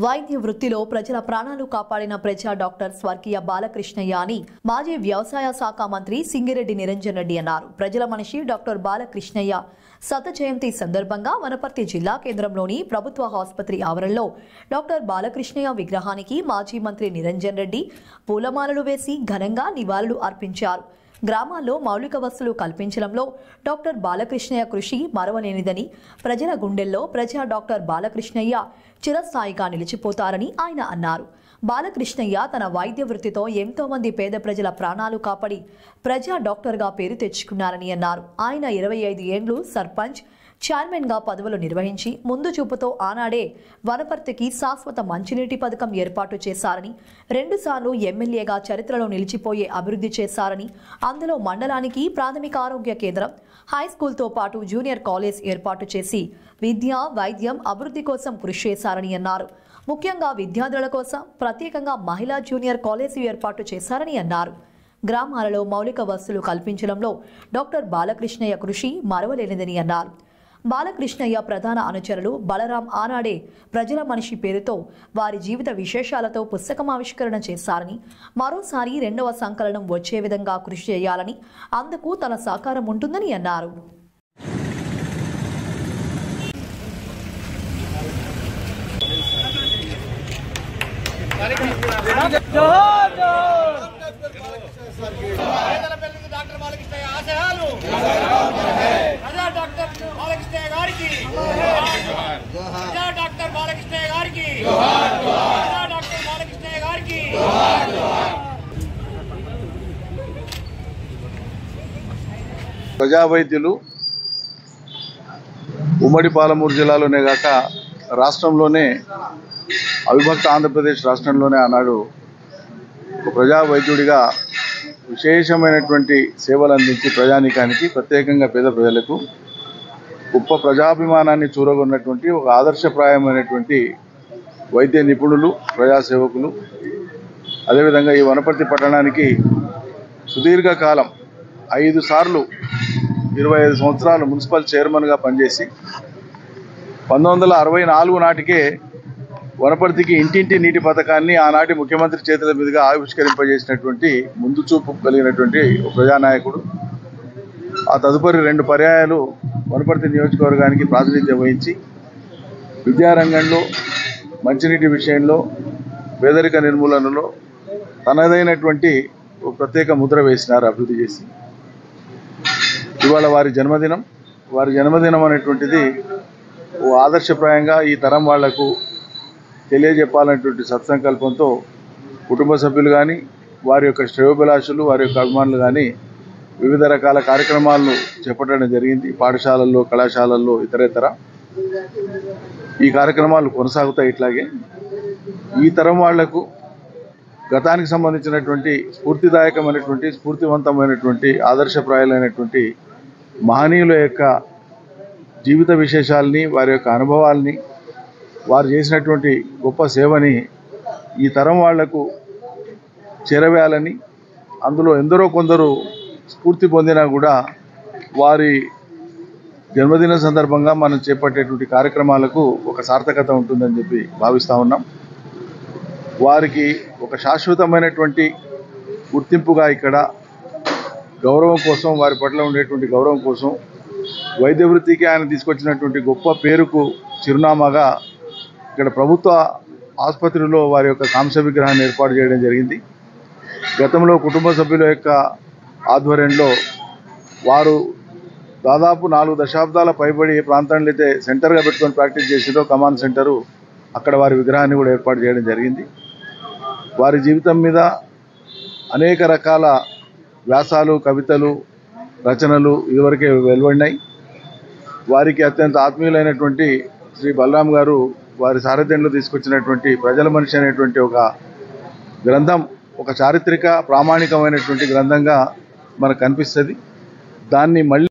వైద్య వృత్తిలో ప్రజల ప్రాణాలు కాపాడిన ప్రజా డాక్టర్ స్వర్గీయ బాలకృష్ణయ్య అని మాజీ వ్యవసాయ శాఖ మంత్రి సింగిరెడ్డి నిరంజన్ రెడ్డి అన్నారు. ప్రజల మనిషి డాక్టర్ బాలకృష్ణయ్య శత జయంతి సందర్భంగా వనపర్తి జిల్లా కేంద్రంలోని ప్రభుత్వ ఆసుపత్రి ఆవరణలో డాక్టర్ బాలకృష్ణయ్య విగ్రహానికి మాజీ మంత్రి నిరంజన్ రెడ్డి పూలమాలలు వేసి ఘనంగా నివాళులు అర్పించారు. గ్రామాల్లో మౌలిక వసతులు కల్పించడంలో డాక్టర్ బాలకృష్ణయ్య కృషి మరవలేనిదని, ప్రజల గుండెల్లో ప్రజా డాక్టర్ బాలకృష్ణయ్య చిరస్థాయిగా నిలిచిపోతారని ఆయన అన్నారు. బాలకృష్ణయ్య తన వైద్య వృత్తితో ఎంతో మంది పేద ప్రజల ప్రాణాలు కాపాడి ప్రజా డాక్టర్గా పేరు తెచ్చుకున్నారని అన్నారు. ఆయన 25 ఏళ్లు సర్పంచ్, చైర్మన్గా పదవులు నిర్వహించి ముందు చూపుతో ఆనాడే వనపర్తికి శాశ్వత మంచినీటి పథకం ఏర్పాటు చేశారని, 2 సార్లు ఎమ్మెల్యేగా చరిత్రలో నిలిచిపోయే అభివృద్ధి చేశారని, అందులో మండలానికి ప్రాథమిక ఆరోగ్య కేంద్రం, హైస్కూల్తో పాటు జూనియర్ కాలేజ్ ఏర్పాటు చేసి విద్య, వైద్యం అభివృద్ధి కోసం కృషి చేశారని అన్నారు. ముఖ్యంగా విద్యార్థుల కోసం ప్రత్యేకంగా మహిళా జూనియర్ కాలేజీ ఏర్పాటు చేశారని అన్నారు. గ్రామాలలో మౌలిక వసతులు కల్పించడంలో డాక్టర్ బాలకృష్ణయ్య కృషి మరవలేనిదని అన్నారు. బాలకృష్ణయ్య ప్రధాన అనుచరులు బలరాం ఆనాడే ప్రజల మనిషి పేరుతో వారి జీవిత విశేషాలతో పుస్తకం ఆవిష్కరణ చేశారని, మరోసారి 2వ సంకలనం వచ్చే విధంగా కృషి చేయాలని, అందుకు తన సహకారం ఉంటుందని అన్నారు. ప్రజా వైద్యులు ఉమ్మడి పాలమూరు జిల్లాలోనే కాక రాష్ట్రంలోనే అవిభక్త ఆంధ్రప్రదేశ్ రాష్ట్రంలోనే ఆనాడు ఒక ప్రజా వైద్యుడిగా విశేషమైనటువంటి సేవలు అందించి ప్రజానీకానికి, ప్రత్యేకంగా పేద ప్రజలకు గొప్ప ప్రజాభిమానాన్ని చూరగొన్నటువంటి ఒక ఆదర్శప్రాయమైనటువంటి వైద్య నిపుణులు, ప్రజాసేవకులు. అదేవిధంగా ఈ వనపర్తి పట్టణానికి సుదీర్ఘకాలం 5 సార్లు 25 సంవత్సరాలు మున్సిపల్ చైర్మన్గా పనిచేసి 1964 నాటికే వనపర్తికి ఇంటింటి నీటి పథకాన్ని ఆనాటి ముఖ్యమంత్రి చేతుల మీదుగా ఆవిష్కరింపజేసినటువంటి ముందు చూపు కలిగినటువంటి ఒక ప్రజానాయకుడు. ఆ తదుపరి 2 పర్యాయాలు వనపర్తి నియోజకవర్గానికి ప్రాతినిధ్యం వహించి విద్యారంగంలో, మంచినీటి విషయంలో, పేదరిక నిర్మూలనలో తనదైనటువంటి ఒక ప్రత్యేక ముద్ర వేసినారు, అభివృద్ధి చేసి. ఇవాళ వారి జన్మదినం అనేటువంటిది ఓ ఆదర్శప్రాయంగా ఈ తరం వాళ్లకు తెలియజెప్పాలనేటువంటి సత్సంకల్పంతో కుటుంబ సభ్యులు కానీ, వారి యొక్క శ్రేయోభిలాషులు, వారి యొక్క అభిమానులు కానీ వివిధ రకాల కార్యక్రమాలను చేపట్టడం జరిగింది. పాఠశాలల్లో, కళాశాలల్లో, ఇతరేతర ఈ కార్యక్రమాలు కొనసాగుతాయి. ఇట్లాగే ఈ తరం వాళ్లకు గతానికి సంబంధించినటువంటి స్ఫూర్తిదాయకమైనటువంటి, స్ఫూర్తివంతమైనటువంటి, ఆదర్శప్రాయాలైనటువంటి మహనీయుల యొక్క జీవిత విశేషాలని, వారి యొక్క అనుభవాల్ని, వారు చేసినటువంటి గొప్ప సేవని ఈ తరం వాళ్లకు చేరవేయాలని, అందులో ఎందరో కొందరు స్ఫూర్తి పొందినా కూడా వారి జన్మదిన సందర్భంగా మనం చేపట్టేటువంటి కార్యక్రమాలకు ఒక సార్థకత ఉంటుందని చెప్పి భావిస్తూ ఉన్నాం. వారికి ఒక శాశ్వతమైనటువంటి గుర్తింపుగా ఇక్కడ గౌరవం కోసం, వారి పట్ల ఉండేటువంటి గౌరవం కోసం, వైద్య వృత్తికి ఆయన తీసుకొచ్చినటువంటి గొప్ప పేరుకు చిరునామాగా ఇక్కడ ప్రభుత్వ ఆసుపత్రిలో వారి యొక్క కాంస్య విగ్రహాన్ని ఏర్పాటు చేయడం జరిగింది. గతంలో కుటుంబ సభ్యుల యొక్క ఆధ్వర్యంలో వారు దాదాపు 4 దశాబ్దాల పైబడి ఏ ప్రాంతాన్ని అయితే సెంటర్గా పెట్టుకొని ప్రాక్టీస్ చేసిందో కమాండ్ సెంటరు, అక్కడ వారి విగ్రహాన్ని కూడా ఏర్పాటు చేయడం జరిగింది. వారి జీవితం మీద అనేక రకాల వ్యాసాలు, కవితలు, రచనలు ఇదివరకే వెలువడినాయి. వారికి అత్యంత ఆత్మీయులైనటువంటి శ్రీ బలరాం గారు వారి సారథ్యంలో తీసుకొచ్చినటువంటి ప్రజల మనిషి అనేటువంటి ఒక గ్రంథం, ఒక చారిత్రక ప్రామాణికమైనటువంటి గ్రంథంగా మనకు కనిపిస్తుంది. దాన్ని మళ్ళీ